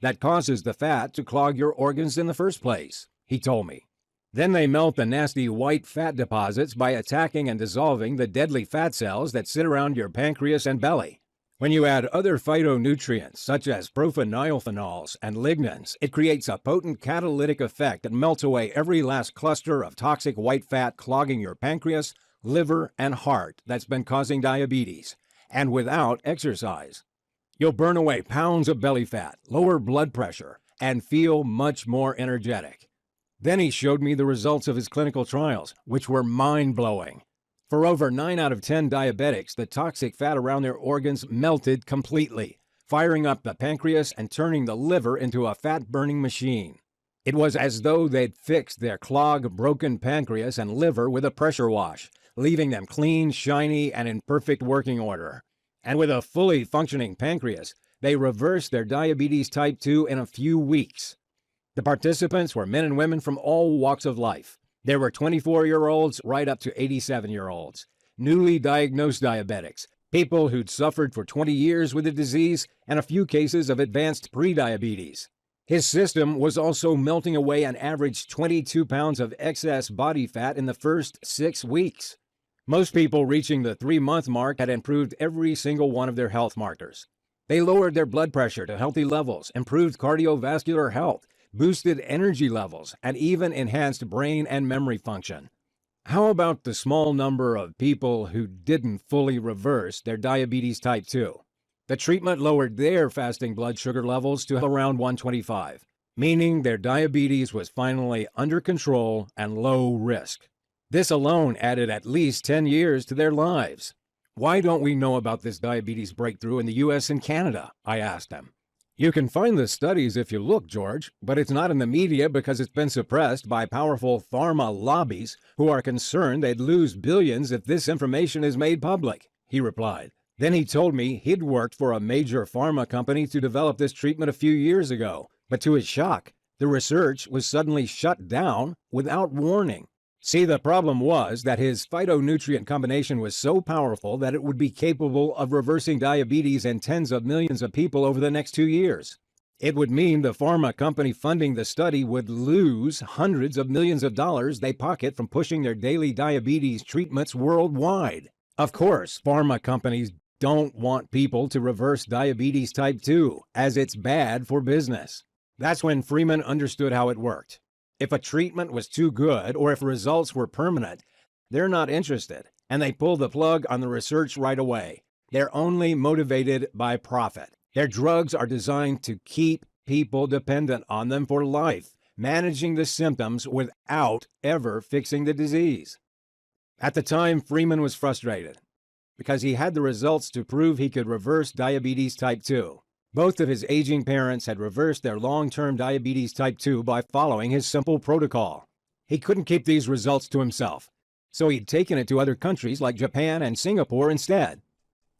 that causes the fat to clog your organs in the first place, he told me. Then they melt the nasty white fat deposits by attacking and dissolving the deadly fat cells that sit around your pancreas and belly. When you add other phytonutrients such as profenylphenols and lignans, it creates a potent catalytic effect that melts away every last cluster of toxic white fat clogging your pancreas, liver, and heart that's been causing diabetes, and without exercise. You'll burn away pounds of belly fat, lower blood pressure, and feel much more energetic. Then he showed me the results of his clinical trials, which were mind-blowing. For over 9 out of 10 diabetics, the toxic fat around their organs melted completely, firing up the pancreas and turning the liver into a fat-burning machine. It was as though they'd fixed their clogged, broken pancreas and liver with a pressure wash, leaving them clean, shiny, and in perfect working order. And with a fully functioning pancreas, they reversed their diabetes type 2 in a few weeks. The participants were men and women from all walks of life. There were 24-year-olds right up to 87-year-olds, newly diagnosed diabetics, people who'd suffered for 20 years with the disease, and a few cases of advanced prediabetes. His system was also melting away an average 22 pounds of excess body fat in the first 6 weeks. Most people reaching the 3-month mark had improved every single one of their health markers. They lowered their blood pressure to healthy levels, improved cardiovascular health, boosted energy levels, and even enhanced brain and memory function. How about the small number of people who didn't fully reverse their diabetes type 2? The treatment lowered their fasting blood sugar levels to around 125, meaning their diabetes was finally under control and low risk. This alone added at least 10 years to their lives. Why don't we know about this diabetes breakthrough in the U.S. and Canada? I asked him. You can find the studies if you look, George, but it's not in the media because it's been suppressed by powerful pharma lobbies who are concerned they'd lose billions if this information is made public, he replied. Then he told me he'd worked for a major pharma company to develop this treatment a few years ago, but to his shock, the research was suddenly shut down without warning. See, the problem was that his phytonutrient combination was so powerful that it would be capable of reversing diabetes in tens of millions of people over the next 2 years. It would mean the pharma company funding the study would lose hundreds of millions of dollars they pocket from pushing their daily diabetes treatments worldwide. Of course, pharma companies don't want people to reverse diabetes type 2, as it's bad for business. That's when Freeman understood how it worked. If a treatment was too good or if results were permanent, they're not interested, and they pull the plug on the research right away. They're only motivated by profit. Their drugs are designed to keep people dependent on them for life, managing the symptoms without ever fixing the disease. At the time, Freeman was frustrated because he had the results to prove he could reverse diabetes type 2. Both of his aging parents had reversed their long-term diabetes type 2 by following his simple protocol. He couldn't keep these results to himself, so he'd taken it to other countries like Japan and Singapore instead.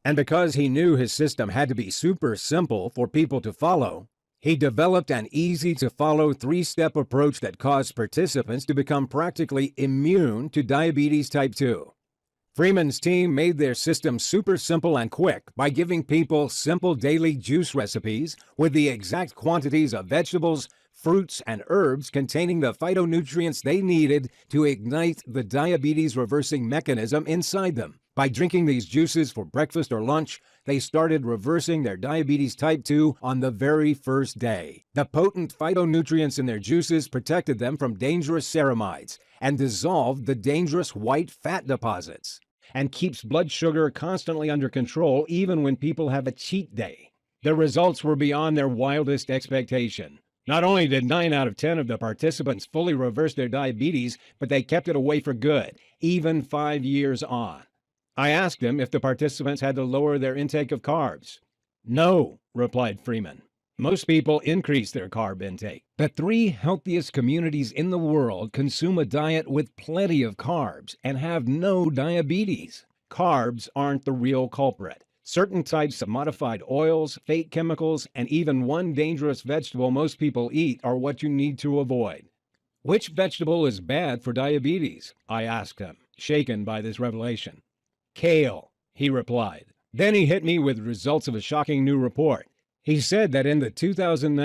And because he knew his system had to be super simple for people to follow, he developed an easy-to-follow 3-step approach that caused participants to become practically immune to diabetes type 2. Freeman's team made their system super simple and quick by giving people simple daily juice recipes with the exact quantities of vegetables, fruits, and herbs containing the phytonutrients they needed to ignite the diabetes-reversing mechanism inside them. By drinking these juices for breakfast or lunch, they started reversing their diabetes type 2 on the very first day. The potent phytonutrients in their juices protected them from dangerous ceramides and dissolved the dangerous white fat deposits, and keeps blood sugar constantly under control even when people have a cheat day. The results were beyond their wildest expectation. Not only did 9 out of 10 of the participants fully reverse their diabetes, but they kept it away for good, even 5 years on. I asked him if the participants had to lower their intake of carbs. No, replied Freeman. Most people increase their carb intake. The 3 healthiest communities in the world consume a diet with plenty of carbs and have no diabetes. Carbs aren't the real culprit. Certain types of modified oils, fake chemicals, and even one dangerous vegetable most people eat are what you need to avoid. Which vegetable is bad for diabetes? I asked him, shaken by this revelation. Kale, he replied. Then he hit me with results of a shocking new report. He said that in the 2019